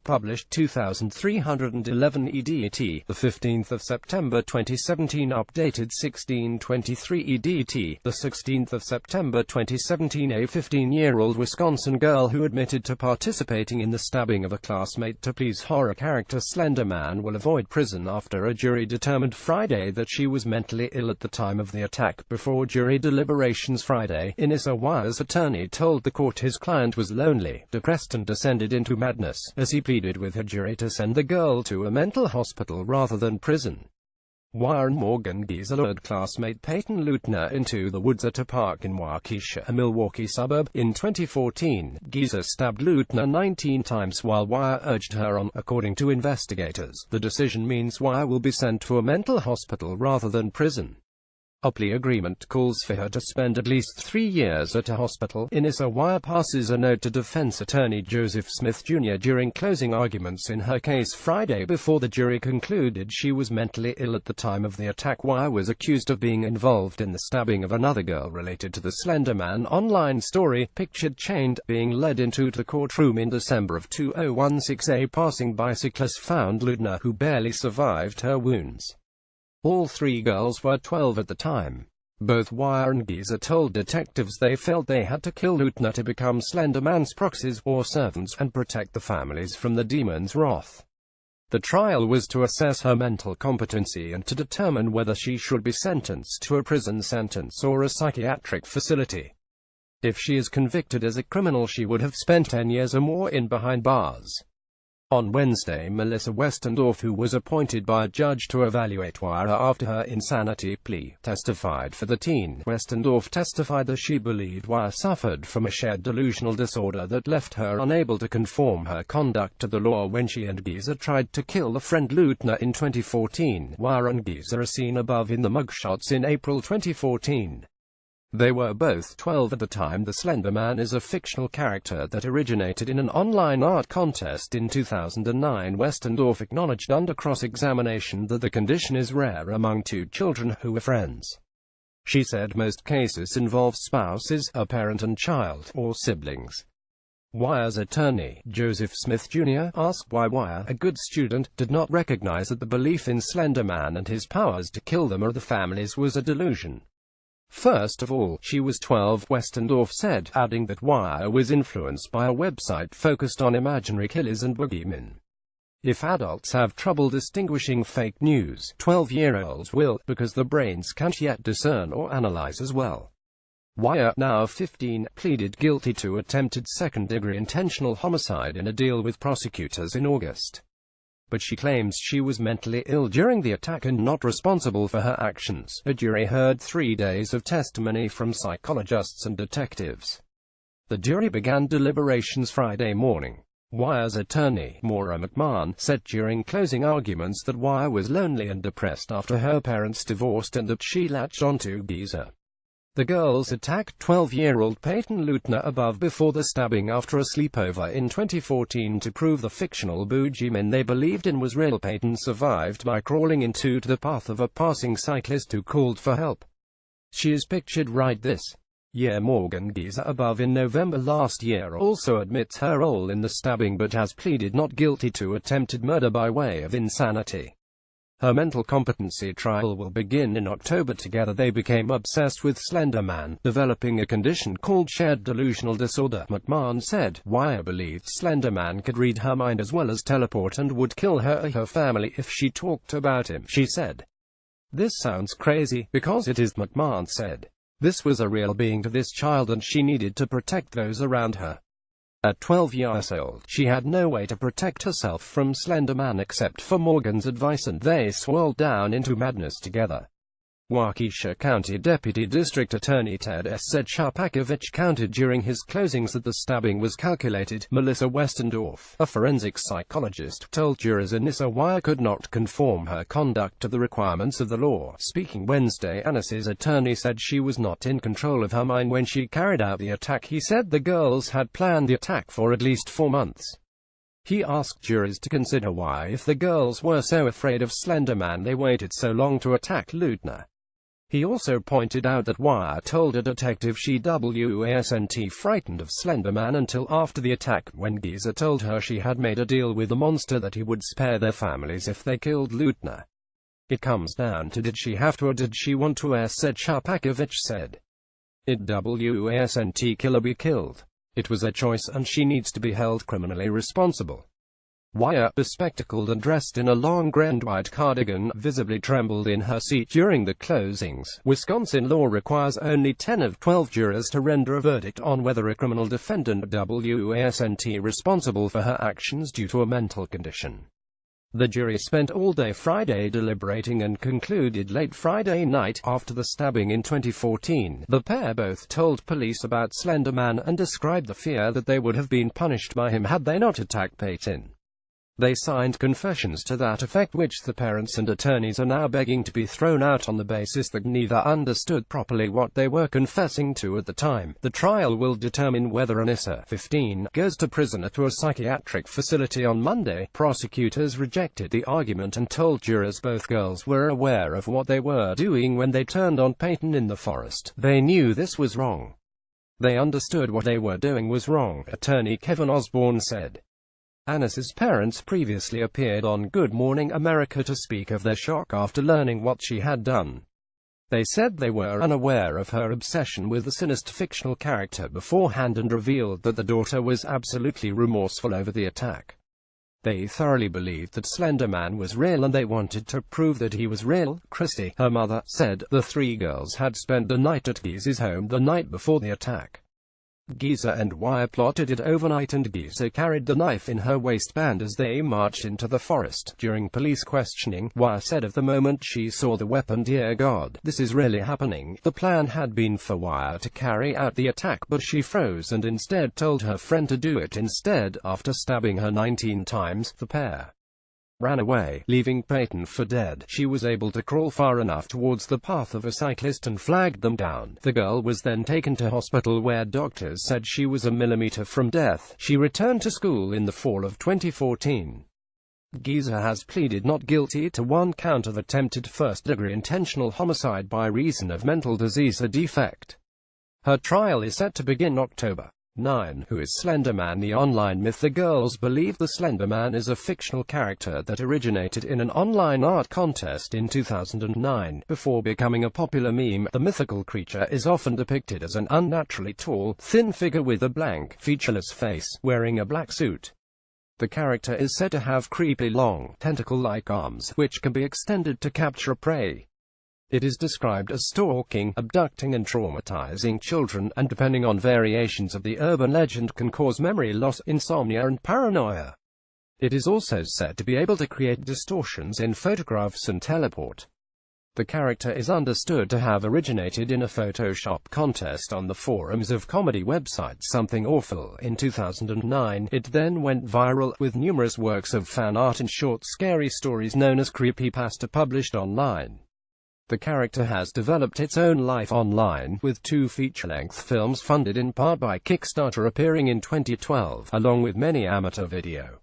published 2311 EDT, the 15th of September 2017, updated 1623 EDT, the 16th of September 2017. A 15-year-old Wisconsin girl who admitted to participating in the stabbing of a classmate to please horror character Slender Man will avoid prison after a jury determined Friday that she was mentally ill at the time of the attack. Before jury deliberations Friday, Inissa Wire's attorney told the court his client was lonely, depressed and descended into madness, as he pleaded with her jury to send the girl to a mental hospital rather than prison. Wire and Morgan Geezer lured classmate Peyton Leutner into the woods at a park in Waukesha, a Milwaukee suburb. In 2014, Geezer stabbed Leutner 19 times while Wire urged her on, according to investigators. The decision means Wire will be sent to a mental hospital rather than prison. A plea agreement calls for her to spend at least 3 years at a hospital. Inissa Wire passes a note to defense attorney Joseph Smith Jr. during closing arguments in her case Friday before the jury concluded she was mentally ill at the time of the attack. Wire was accused of being involved in the stabbing of another girl related to the Slender Man online story, pictured chained, being led into the courtroom in December of 2016. A passing bicyclist found Leutner, who barely survived her wounds. All three girls were 12 at the time. Both Wire and Geezer told detectives they felt they had to kill Leutner to become Slender Man's proxies, or servants, and protect the families from the demon's wrath. The trial was to assess her mental competency and to determine whether she should be sentenced to a prison sentence or a psychiatric facility. If she is convicted as a criminal, she would have spent 10 years or more in behind bars. On Wednesday, Melissa Westendorf, who was appointed by a judge to evaluate Wire after her insanity plea, testified for the teen. Westendorf testified that she believed Wire suffered from a shared delusional disorder that left her unable to conform her conduct to the law when she and Geezer tried to kill a friend Leutner in 2014. Wire and Geezer are seen above in the mugshots in April 2014. They were both 12 at the time. The Slender Man is a fictional character that originated in an online art contest in 2009. Westendorf acknowledged under cross-examination that the condition is rare among two children who are friends. She said most cases involve spouses, a parent and child, or siblings. Wire's attorney, Joseph Smith Jr., asked why Wire, a good student, did not recognize that the belief in Slender Man and his powers to kill them or the families was a delusion. First of all, she was 12, Westendorf said, adding that Wire was influenced by a website focused on imaginary killers and boogeymen. If adults have trouble distinguishing fake news, 12-year-olds will, because the brains can't yet discern or analyze as well. Wire, now 15, pleaded guilty to attempted second-degree intentional homicide in a deal with prosecutors in August. But she claims she was mentally ill during the attack and not responsible for her actions. A jury heard 3 days of testimony from psychologists and detectives. The jury began deliberations Friday morning. Wire's attorney, Maura McMahon, said during closing arguments that Wire was lonely and depressed after her parents divorced and that she latched onto Geezer. The girls attacked 12-year-old Peyton Leutner above before the stabbing after a sleepover in 2014 to prove the fictional boogeyman they believed in was real. Peyton survived by crawling into the path of a passing cyclist who called for help. She is pictured right this year. Morgan Geezer, above in November last year, also admits her role in the stabbing but has pleaded not guilty to attempted murder by way of insanity. Her mental competency trial will begin in October. Together they became obsessed with Slender Man, developing a condition called shared delusional disorder. McMahon said, Wire believed Slender Man could read her mind as well as teleport and would kill her or her family if she talked about him, she said. This sounds crazy, because it is, McMahon said. This was a real being to this child and she needed to protect those around her. At 12 years old, she had no way to protect herself from Slender Man except for Morgan's advice, and they swirled down into madness together. Waukesha County Deputy District Attorney Ted S. said Sharpakovich counted during his closings that the stabbing was calculated. Melissa Westendorf, a forensic psychologist, told jurors Inissa Wire could not conform her conduct to the requirements of the law. Speaking Wednesday, Annis's attorney said she was not in control of her mind when she carried out the attack. He said the girls had planned the attack for at least 4 months. He asked jurors to consider why, if the girls were so afraid of Slender Man, they waited so long to attack Leutner. He also pointed out that Wire told a detective she wasn't frightened of Slender Man until after the attack, when Giza told her she had made a deal with the monster that he would spare their families if they killed Lutner. "It comes down to did she have to or did she want to," said Shapakovich said. "It wasn't kill or be killed. It was a choice and she needs to be held criminally responsible." Wire, bespectacled and dressed in a long gray white cardigan, visibly trembled in her seat during the closings. Wisconsin law requires only 10 of 12 jurors to render a verdict on whether a criminal defendant wasn't responsible for her actions due to a mental condition. The jury spent all day Friday deliberating and concluded late Friday night. After the stabbing in 2014, the pair both told police about Slender Man and described the fear that they would have been punished by him had they not attacked Peyton. They signed confessions to that effect, which the parents and attorneys are now begging to be thrown out on the basis that neither understood properly what they were confessing to at the time. The trial will determine whether Anissa, 15, goes to prison or to a psychiatric facility on Monday. Prosecutors rejected the argument and told jurors both girls were aware of what they were doing when they turned on Peyton in the forest. They knew this was wrong. They understood what they were doing was wrong, attorney Kevin Osborne said. Anissa's parents previously appeared on Good Morning America to speak of their shock after learning what she had done. They said they were unaware of her obsession with the sinister fictional character beforehand and revealed that the daughter was absolutely remorseful over the attack. They thoroughly believed that Slender Man was real and they wanted to prove that he was real, Christy, her mother, said. The three girls had spent the night at Giza's home the night before the attack. Giza and Wire plotted it overnight and Giza carried the knife in her waistband as they marched into the forest. During police questioning, Wire said of the moment she saw the weapon, "Dear God, this is really happening." The plan had been for Wire to carry out the attack, but she froze and instead told her friend to do it instead. After stabbing her 19 times, the pair ran away, leaving Peyton for dead. She was able to crawl far enough towards the path of a cyclist and flagged them down. The girl was then taken to hospital where doctors said she was a millimeter from death. She returned to school in the fall of 2014. Giza has pleaded not guilty to one count of attempted first-degree intentional homicide by reason of mental disease or defect. Her trial is set to begin October 9. Who is Slender Man? The online myth. The girls believe the Slender Man is a fictional character that originated in an online art contest in 2009. Before becoming a popular meme, the mythical creature is often depicted as an unnaturally tall, thin figure with a blank, featureless face, wearing a black suit. The character is said to have creepy long, tentacle-like arms, which can be extended to capture prey. It is described as stalking, abducting and traumatizing children, and depending on variations of the urban legend can cause memory loss, insomnia and paranoia. It is also said to be able to create distortions in photographs and teleport. The character is understood to have originated in a Photoshop contest on the forums of comedy website Something Awful in 2009. It then went viral, with numerous works of fan art and short scary stories known as creepypasta published online. The character has developed its own life online, with 2 feature-length films funded in part by Kickstarter appearing in 2012, along with many amateur video